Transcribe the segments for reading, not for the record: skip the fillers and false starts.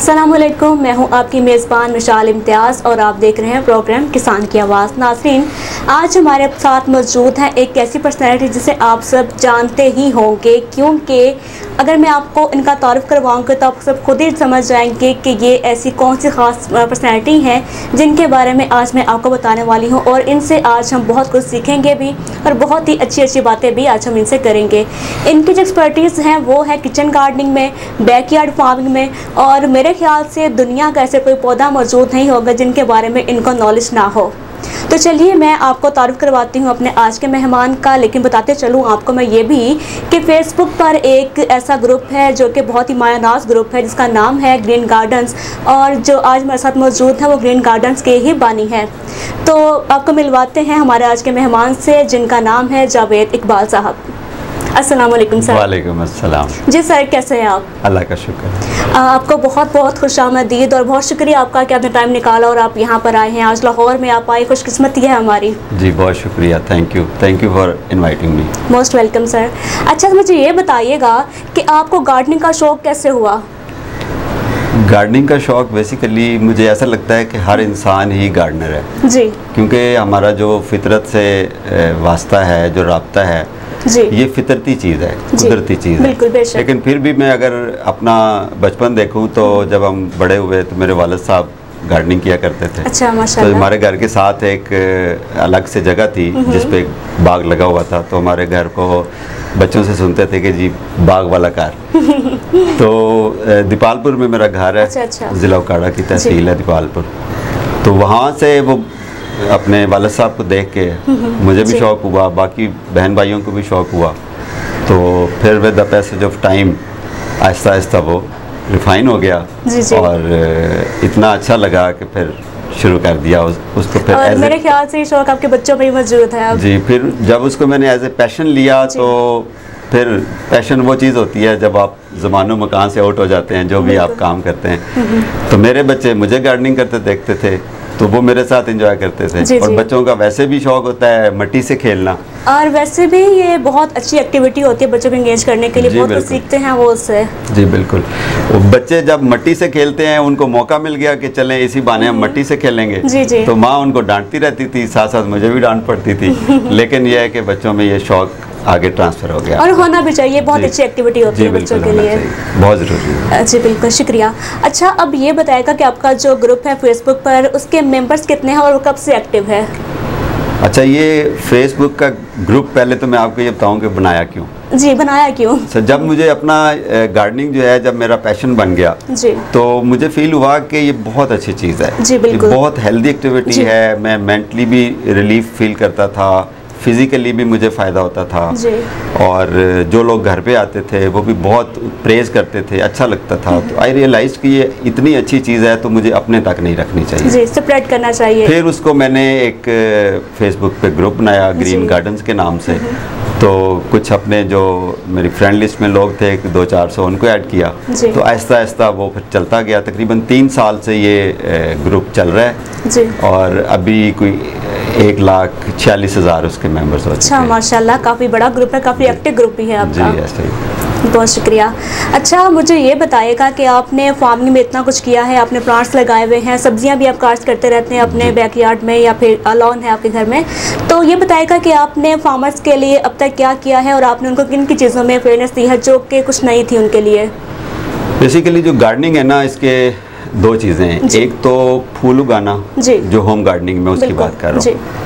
अस्सलामुअलैकुम, मैं हूं आपकी मेज़बान मिशाल इम्तियाज़ और आप देख रहे हैं प्रोग्राम किसान की आवाज़। नाज़रीन, आज हमारे साथ मौजूद है एक ऐसी पर्सनैलिटी जिसे आप सब जानते ही होंगे, क्योंकि अगर मैं आपको इनका तारुफ़ करवाऊँगी तो आप सब खुद ही समझ जाएंगे कि ये ऐसी कौन सी ख़ास पर्सनैलिटी हैं जिनके बारे में आज मैं आपको बताने वाली हूँ। और इनसे आज हम बहुत कुछ सीखेंगे भी और बहुत ही अच्छी अच्छी बातें भी आज हम इनसे करेंगे। इनकी जो एक्सपर्टीज़ हैं वो है किचन गार्डनिंग में, बैकयार्ड फार्मिंग में, और मेरे ख्याल से दुनिया का ऐसे कोई पौधा मौजूद नहीं होगा जिनके बारे में इनको नॉलेज ना हो। तो चलिए मैं आपको तारुफ़ करवाती हूँ अपने आज के मेहमान का। लेकिन बताते चलूँ आपको मैं ये भी कि फ़ेसबुक पर एक ऐसा ग्रुप है जो कि बहुत ही मायानाज़ ग्रुप है जिसका नाम है ग्रीन गार्डन्स, और जो आज मेरे साथ मौजूद है वो ग्रीन गार्डन्स के ही बानी हैं। तो आपको मिलवाते हैं हमारे आज के मेहमान से जिनका नाम है जावेद इकबाल साहब। अस्सलाम वालेकुम सर। वालेकुम अस्सलाम। जी सर, कैसे हैं आप? अल्लाह का शुक्र। आपको बहुत बहुत खुशामदीद और बहुत शुक्रिया आपका कि आपने टाइम निकाला और आप यहाँ पर आए हैं। आज लाहौर में आप आए, खुशकिस्मती है हमारी। जी बहुत शुक्रिया, thank you for inviting me. Most welcome sir. अच्छा, मुझे ये बताइएगा कि आपको गार्डनिंग का शौक़ कैसे हुआ? गार्डनिंग का शौक़ बेसिकली मुझे ऐसा लगता है कि हर इंसान ही गार्डनर है जी, क्योंकि हमारा जो फितरत से वास्ता है, जो राब्ता है जी, ये फितरती चीज़ है, कुदरती चीज़ है। बिल्कुल बेशक। लेकिन फिर भी मैं अगर अपना बचपन देखूं तो जब हम बड़े हुए तो मेरे वालिद साहब गार्डनिंग किया करते थे। अच्छा, माशाल्लाह। तो हमारे घर के साथ एक अलग से जगह थी जिस पे बाग लगा हुआ था, तो हमारे घर को बच्चों से सुनते थे कि जी बाग वाला घर। तो दीपालपुर में मेरा घर है। अच्छा। ज़िला उकाड़ा की तहसील है दीपालपुर। तो वहाँ से वो अपने वालिद साहब को देख के मुझे भी शौक़ हुआ, बाकी बहन भाइयों को भी शौक़ हुआ। तो फिर with the passage of time Aahista Aahista वो रिफाइन हो गया। जी। और इतना अच्छा लगा कि फिर शुरू कर दिया उसको। फिर और मेरे ख्याल से ये शौक़ आपके बच्चों में ही मौजूद है अब। जी, फिर जब उसको मैंने एज ए पैशन लिया तो फिर पैशन वो चीज़ होती है जब आप ज़मानो मकान से आउट हो जाते हैं, जो भी आप काम करते हैं। तो मेरे बच्चे मुझे गार्डनिंग करते देखते थे तो वो मेरे साथ एंजॉय करते थे। जी, और जी। बच्चों का वैसे भी शौक़ होता है मिट्टी से खेलना, और वैसे भी ये बहुत अच्छी एक्टिविटी होती है बच्चों को एंगेज करने के लिए। बहुत कुछ सीखते हैं वो उससे। जी बिल्कुल। वो बच्चे जब मिट्टी से खेलते हैं, उनको मौका मिल गया कि चलें इसी बहाने हम मिट्टी से खेलेंगे। जी, जी। तो माँ उनको डांटती रहती थी, साथ साथ मुझे भी डांट पड़ती थी। लेकिन यह है कि बच्चों में ये शौक़ आगे ट्रांसफ़र हो गया और होना भी चाहिए। बहुत अच्छी एक्टिविटी होती है बच्चों के लिए, बहुत ज़रूरी है। जी बिल्कुल, शुक्रिया। अच्छा, अब ये बताएगा कि आपका जो ग्रुप है फेसबुक पर, उसके मेंबर्स कितने हैं और वो कब से एक्टिव है? अच्छा, ये फेसबुक का ग्रुप पहले तो मैं आपको ये बताऊं कि बनाया क्यों। जी, बनाया क्यों? जब मुझे अपना गार्डनिंग जो है, जब मेरा पैशन बन गया जी, तो मुझे फील हुआ कि ये बहुत अच्छी चीज़ है। जी बिल्कुल, बहुत हेल्दी एक्टिविटी है। मैं मेंटली भी रिलीफ फील करता था, फिज़िकली भी मुझे फ़ायदा होता था। जी। और जो लोग घर पे आते थे वो भी बहुत प्रेज़ करते थे, अच्छा लगता था। तो आई रियलाइज़ कि ये इतनी अच्छी चीज़ है तो मुझे अपने तक नहीं रखनी चाहिए। जी, स्प्रेड करना चाहिए। फिर उसको मैंने एक फेसबुक पे ग्रुप बनाया ग्रीन गार्डन्स के नाम से। तो कुछ अपने जो मेरी फ्रेंड लिस्ट में लोग थे 200-400 उनको ऐड किया। तो आहिस्ता आहिस्ता वो फिर चलता गया। तकरीबन 3 साल से ये ग्रुप चल रहा है जी। और अभी कोई 1,46,000 उसके मेंबर्स हो चुके हैं। अच्छा, माशाल्लाह, काफ़ी बड़ा ग्रुप है, काफ़ी एक्टिव ग्रुप भी है आपका। जी ऐसे ही। बहुत शुक्रिया। अच्छा, मुझे ये बताइएगा कि आपने फार्मिंग में इतना कुछ किया है, आपने प्लांट्स लगाए हुए हैं, सब्जियां भी आप काश्त करते रहते हैं अपने बैकयार्ड में या फिर लॉन है आपके घर में। तो ये बताइएगा कि आपने फार्मर्स के लिए अब तक क्या किया है और आपने उनको किन की चीज़ों में फेयरनेस दी है जो कि कुछ नहीं थी उनके लिए? बेसिकली जो गार्डनिंग है ना, इसके 2 चीज़ें हैं। एक तो फूल उगाना, जो होम गार्डनिंग में उसकी बात कर रहा हूँ।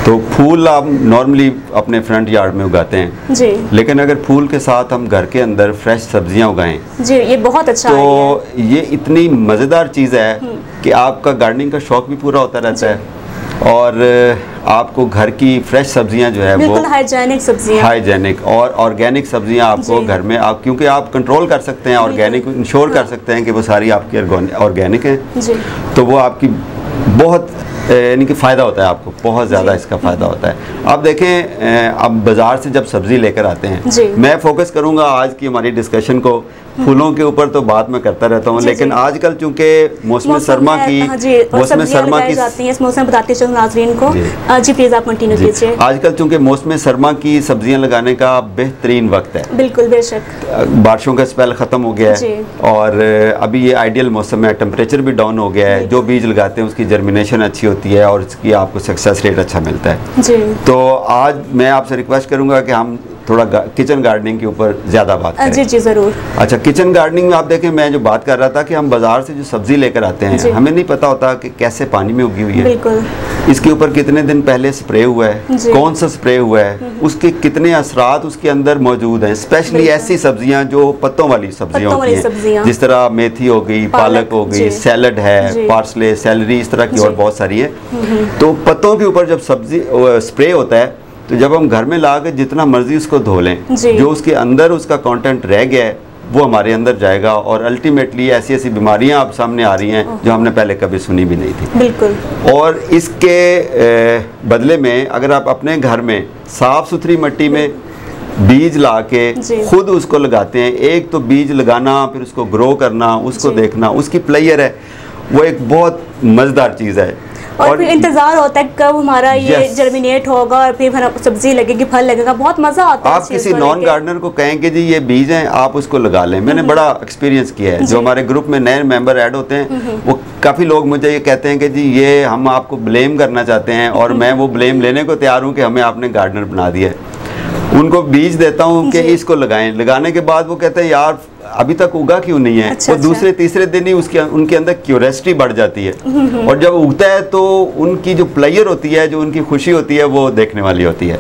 तो फूल आप नॉर्मली अपने फ्रंट यार्ड में उगाते हैं जी, लेकिन अगर फूल के साथ हम घर के अंदर फ्रेश सब्जियां उगाएं जी, ये बहुत अच्छा है। तो ये इतनी मज़ेदार चीज़ है कि आपका गार्डनिंग का शौक़ भी पूरा होता रहता है और आपको घर की फ्रेश सब्जियां जो है वो हाइजेनिक सब्जियां, हाइजेनिक और ऑर्गेनिक सब्जियां आपको घर में आप क्योंकि आप कंट्रोल कर सकते हैं, ऑर्गेनिक इंश्योर कर सकते हैं कि वो सारी आपकी ऑर्गेनिक हैं। तो वो आपकी बहुत यानी कि फ़ायदा होता है, आपको बहुत ज़्यादा इसका फ़ायदा होता है। आप देखें अब बाज़ार से जब सब्ज़ी लेकर आते हैं, मैं फोकस करूंगा आज की हमारी डिस्कशन को फूलों के ऊपर तो बात मैं करता रहता हूँ, लेकिन आजकल चूंकि मौसम सरमा की जाती है, इस मौसम बताते चलो नाज़रीन को। जी प्लीज आप कंटिन्यू कीजिए। आजकल चूंकि मौसम सरमा की सब्जियां लगाने का बेहतरीन वक्त है। बिल्कुल बेशक। बारिशों का स्पेल खत्म हो गया है और अभी ये आइडियल मौसम है, टेम्परेचर भी डाउन हो गया है, जो बीज लगाते हैं उसकी जर्मिनेशन अच्छी होती है और इसकी आपको सक्सेस रेट अच्छा मिलता है जी। तो आज मैं आपसे रिक्वेस्ट करूंगा कि हम थोड़ा किचन गार्डनिंग के ऊपर ज़्यादा बात करें। जी जी ज़रूर। अच्छा, किचन गार्डनिंग में आप देखें, मैं जो बात कर रहा था कि हम बाज़ार से जो सब्ज़ी लेकर आते हैं, हमें नहीं पता होता कि कैसे पानी में उगी हुई है, बिल्कुल, इसके ऊपर कितने दिन पहले स्प्रे हुआ है, कौन सा स्प्रे हुआ है, उसके कितने असरात उसके अंदर मौजूद हैं। स्पेशली ऐसी सब्जियां जो पत्तों वाली सब्जियां होती हैं, जिस तरह मेथी हो गई, पालक हो गई, सैलड है, पार्सले, सैलरी, इस तरह की और बहुत सारी है। तो पत्तों के ऊपर जब सब्जी स्प्रे होता है तो जब हम घर में ला के जितना मर्जी उसको धो लें, जो उसके अंदर उसका कंटेंट रह गया है वो हमारे अंदर जाएगा और अल्टीमेटली ऐसी ऐसी बीमारियां आप सामने आ रही हैं जो हमने पहले कभी सुनी भी नहीं थी। बिल्कुल। और इसके बदले में अगर आप अपने घर में साफ सुथरी मिट्टी में बीज ला के खुद उसको लगाते हैं, एक तो बीज लगाना, फिर उसको ग्रो करना, उसको देखना, उसकी प्लेयर है, वो एक बहुत मज़ेदार चीज़ है। और फिर इंतजार होता है कब हमारा ये जर्मिनेट होगा और फिर सब्जी लगेगी, फल लगेगा, बहुत मजा आता है। आप किसी नॉन गार्डनर को कहें कि जी ये बीज हैं, आप उसको लगा लें। मैंने बड़ा एक्सपीरियंस किया है। जो हमारे ग्रुप में नए मेंबर ऐड होते हैं वो काफ़ी लोग मुझे ये कहते हैं कि जी ये हम आपको ब्लेम करना चाहते हैं और मैं वो ब्लेम लेने को तैयार हूँ कि हमें आपने गार्डनर बना दिया है। उनको बीज देता हूँ कि इसको लगाएं, लगाने के बाद वो कहते हैं यार अभी तक उगा क्यों नहीं है। वो दूसरे तीसरे दिन ही उनके अंदर क्यूरियोसिटी बढ़ जाती है और जब उगता है तो उनकी जो प्लेयर होती है, जो उनकी खुशी होती है, वो देखने वाली होती है।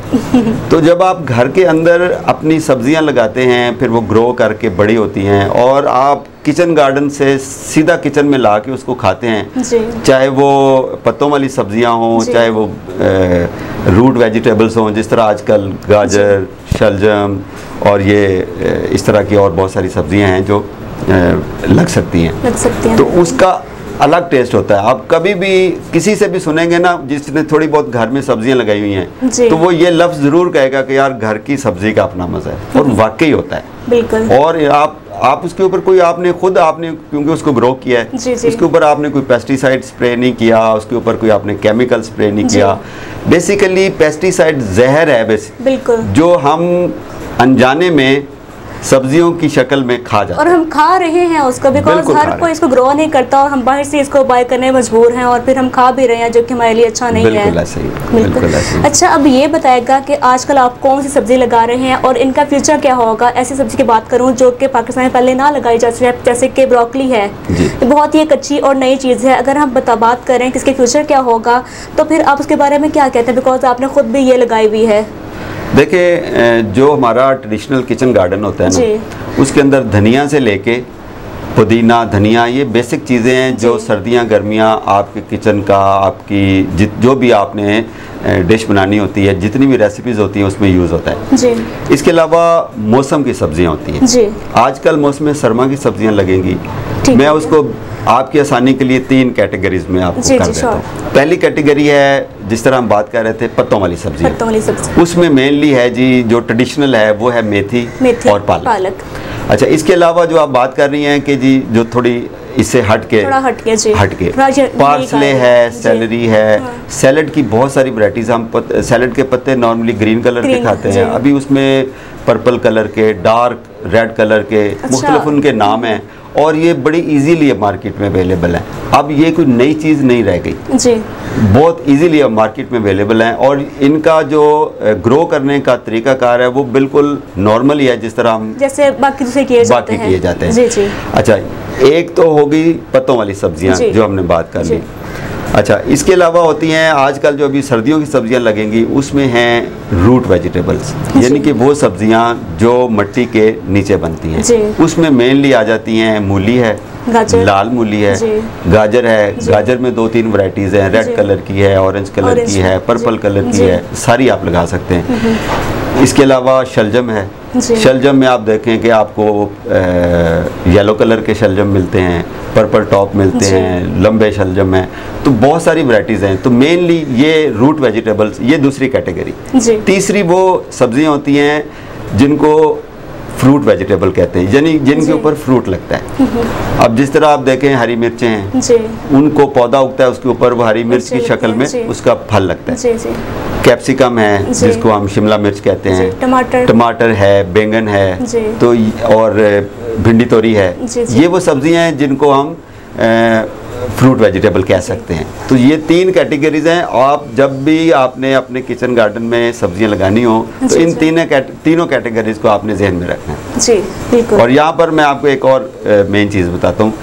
तो जब आप घर के अंदर अपनी सब्जियां लगाते हैं, फिर वो ग्रो करके बड़ी होती हैं और आप किचन गार्डन से सीधा किचन में ला के उसको खाते हैं, चाहे वो पत्तों वाली सब्जियां हों, चाहे वो रूट वेजिटेबल्स हों, जिस तरह आजकल गाजर, शलजम और ये इस तरह की और बहुत सारी सब्जियां हैं जो लग सकती हैं। तो उसका अलग टेस्ट होता है। आप कभी भी किसी से भी सुनेंगे ना जिसने थोड़ी बहुत घर में सब्जियां लगाई हुई हैं, तो वो ये लफ्ज़ ज़रूर कहेगा कि यार घर की सब्जी का अपना मज़ा है, और वाकई होता है। बिल्कुल। और आप उसके ऊपर कोई आपने क्योंकि उसको ग्रो किया है, उसके ऊपर आपने कोई पेस्टिसाइड स्प्रे नहीं किया, उसके ऊपर कोई आपने केमिकल स्प्रे नहीं किया। बेसिकली पेस्टिसाइड जहर है बिल्कुल, जो हम अनजाने में सब्जियों की शक्ल में खा जाते हैं और हम खा रहे हैं उसको, बिकॉज हर कोई इसको ग्रो नहीं करता और हम बाहर से इसको बाय करने मजबूर हैं और फिर हम खा भी रहे हैं, जो कि हमारे लिए अच्छा नहीं है। बिल्कुल ऐसे ही। अच्छा, अब ये बताएगा कि आजकल आप कौन सी सब्जी लगा रहे हैं और इनका फ्यूचर क्या होगा। ऐसी सब्जी की बात करूँ जो कि पाकिस्तान में पहले ना लगाई जाती है, जैसे कि ब्रोकली है, बहुत ही एक अच्छी और नई चीज़ है। अगर हम बात करें कि इसके फ्यूचर क्या होगा, तो फिर आप उसके बारे में क्या कहते हैं, बिकॉज आपने खुद भी ये लगाई हुई है। देखिए, जो हमारा ट्रेडिशनल किचन गार्डन होता है ना, उसके अंदर धनिया से लेके पुदीना, धनिया, ये बेसिक चीज़ें हैं जो सर्दियां गर्मियां आपके किचन का, आपकी जो भी आपने डिश बनानी होती है, जितनी भी रेसिपीज़ होती हैं उसमें यूज़ होता है जी। इसके अलावा मौसम की सब्जियां होती हैं जी। आजकल मौसम सरमा की सब्जियां लगेंगी। मैं उसको आपकी आसानी के लिए 3 कैटेगरीज में आपको कर देता हूँ। पहली कैटेगरी है, जिस तरह हम बात कर रहे थे, पत्तों वाली सब्जी। उसमें मेनली है जी, जो ट्रेडिशनल है वो है मेथी और पालक। अच्छा, इसके अलावा जो आप बात कर रही हैं कि जी जो थोड़ी इससे हट के पार्सले है, सैलरी है, सैलड की बहुत सारी वैरायटीज। हम सैलड के पत्ते नॉर्मली ग्रीन कलर के खाते हैं, अभी उसमें पर्पल कलर के, डार्क रेड कलर के, मुख्तलिफ उनके नाम हैं और ये बड़ी इजीली मार्केट में अवेलेबल है। अब ये कोई नई चीज़ नहीं रह गई जी, बहुत इजीली अब मार्केट में अवेलेबल है और इनका जो ग्रो करने का तरीकाकार है वो बिल्कुल नॉर्मल ही है, जिस तरह हम जैसे बाकी किए जाते हैं जी जी। अच्छा, एक तो होगी पत्तों वाली सब्जियां जो हमने बात कर ली। अच्छा, इसके अलावा होती हैं आजकल जो अभी सर्दियों की सब्जियां लगेंगी, उसमें हैं रूट वेजिटेबल्स, यानी कि वो सब्जियां जो मिट्टी के नीचे बनती हैं। उसमें मेनली आ जाती हैं मूली है, लाल मूली है, गाजर है। गाजर में 2-3 वैरायटीज़ हैं, रेड कलर की है, ऑरेंज कलर की है, पर्पल कलर की है, सारी आप लगा सकते हैं। इसके अलावा शलजम है। शलजम में आप देखें कि आपको येलो कलर के शलजम मिलते हैं, पर्पल टॉप मिलते हैं, लंबे शलजम हैं, तो बहुत सारी वैरायटीज़ हैं। तो मेनली ये रूट वेजिटेबल्स, ये दूसरी कैटेगरी। तीसरी वो सब्जियां होती हैं जिनको फ्रूट वेजिटेबल कहते हैं, यानी जिनके ऊपर फ्रूट लगता है। अब जिस तरह आप देखें हरी मिर्चें हैं जी, उनको पौधा उगता है, उसके ऊपर वो हरी मिर्च की शक्ल में उसका फल लगता है। जी, जी, कैप्सिकम है जिसको हम शिमला मिर्च कहते हैं, टमाटर है, बैंगन है, तो और भिंडी तोरी है, ये वो सब्जियां हैं जिनको हम फ्रूट वेजिटेबल कह सकते हैं। तो ये 3 कैटेगरीज हैं। आप जब भी आपने अपने किचन गार्डन में सब्जियां लगानी हो तो इन तीनों कैटेगरीज को आपने जहन में रखना है। जी, बिल्कुल। और यहाँ पर मैं आपको एक और मेन चीज़ बताता हूँ,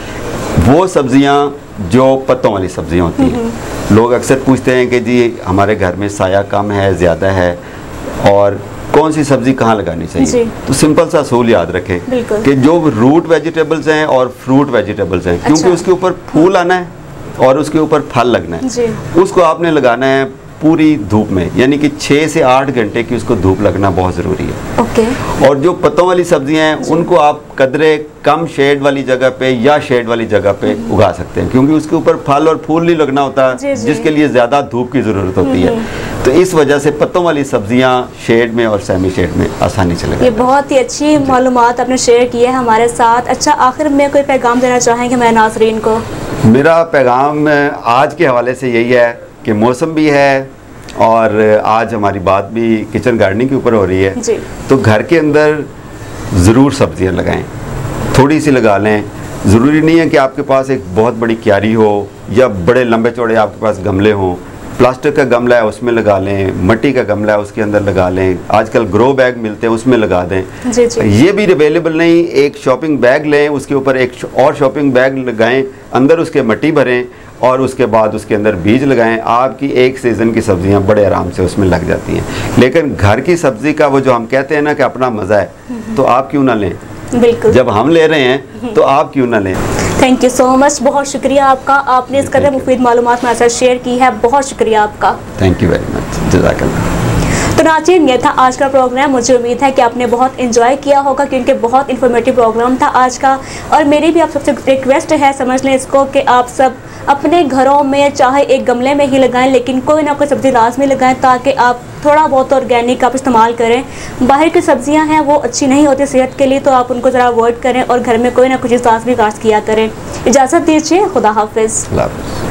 वो सब्जियाँ जो पत्तों वाली सब्जियाँ होती हैं। लोग अक्सर पूछते हैं कि जी हमारे घर में साया कम है, ज़्यादा है, और कौन सी सब्जी कहाँ लगानी चाहिए। तो सिंपल सा असूल याद रखें कि जो रूट वेजिटेबल्स हैं और फ्रूट वेजिटेबल्स हैं, क्योंकि उसके ऊपर फूल आना है और उसके ऊपर फल लगना है, उसको आपने लगाना है पूरी धूप में, यानी कि 6 से 8 घंटे की उसको धूप लगना बहुत ज़रूरी है। ओके। और जो पत्तों वाली सब्जियां हैं उनको आप कदरे कम शेड वाली जगह पे या शेड वाली जगह पे उगा सकते हैं, क्योंकि उसके ऊपर फल और फूल नहीं लगना होता, जिसके लिए ज़्यादा धूप की ज़रूरत होती है। तो इस वजह से पत्तों वाली सब्जियां शेड में और सेमी शेड में आसानी से लगती हैं। ये बहुत ही अच्छी मालूमात आपने शेयर की है हमारे साथ। अच्छा, आखिर में कोई पैगाम देना चाहेंगे मेरे नाज़रीन को? मेरा पैगाम आज के हवाले से यही है कि मौसम भी है और आज हमारी बात भी किचन गार्डनिंग के ऊपर हो रही है जी। तो घर के अंदर ज़रूर सब्जियां लगाएं, थोड़ी सी लगा लें। ज़रूरी नहीं है कि आपके पास एक बहुत बड़ी क्यारी हो या बड़े लंबे चौड़े आपके पास गमले हों। प्लास्टिक का गमला है उसमें लगा लें, मिट्टी का गमला है उसके अंदर लगा लें, आजकल ग्रो बैग मिलते हैं उसमें लगा दें। जी, जी। ये भी अवेलेबल नहीं, एक शॉपिंग बैग लें, उसके ऊपर एक और शॉपिंग बैग लगाएं, अंदर उसके मिट्टी भरें और उसके बाद उसके अंदर बीज लगाएं। आपकी एक सीज़न की सब्जियां बड़े आराम से उसमें लग जाती हैं। लेकिन घर की सब्ज़ी का वो जो हम कहते हैं ना कि अपना मज़ा है, तो आप क्यों ना लें? बिल्कुल। जब हम ले रहे हैं तो आप क्यों ना लें? थैंक यू सो मच, बहुत शुक्रिया आपका, आपने इस कदर मुफीद मालूमात हमारे साथ शेयर की है, बहुत शुक्रिया आपका। थैंक यू वेरी मच, जज़ाकल्लाह। तो नाज़रीन, ये था आज का प्रोग्राम। मुझे उम्मीद है कि आपने बहुत एंजॉय किया होगा, क्योंकि बहुत इन्फॉर्मेटिव प्रोग्राम था आज का। और मेरी भी आप सबसे रिक्वेस्ट है, समझ लें इसको, कि आप सब अपने घरों में चाहे एक गमले में ही लगाएं, लेकिन कोई ना कोई सब्ज़ी लाजमी लगाएं, ताकि आप थोड़ा बहुत ऑर्गेनिक आप इस्तेमाल करें। बाहर की सब्जियां हैं वो अच्छी नहीं होती सेहत के लिए, तो आप उनको ज़रा अवॉइड करें और घर में कोई ना कुछ लाजमी काश्त किया करें। इजाज़त दीजिए, खुदा हाफिज़।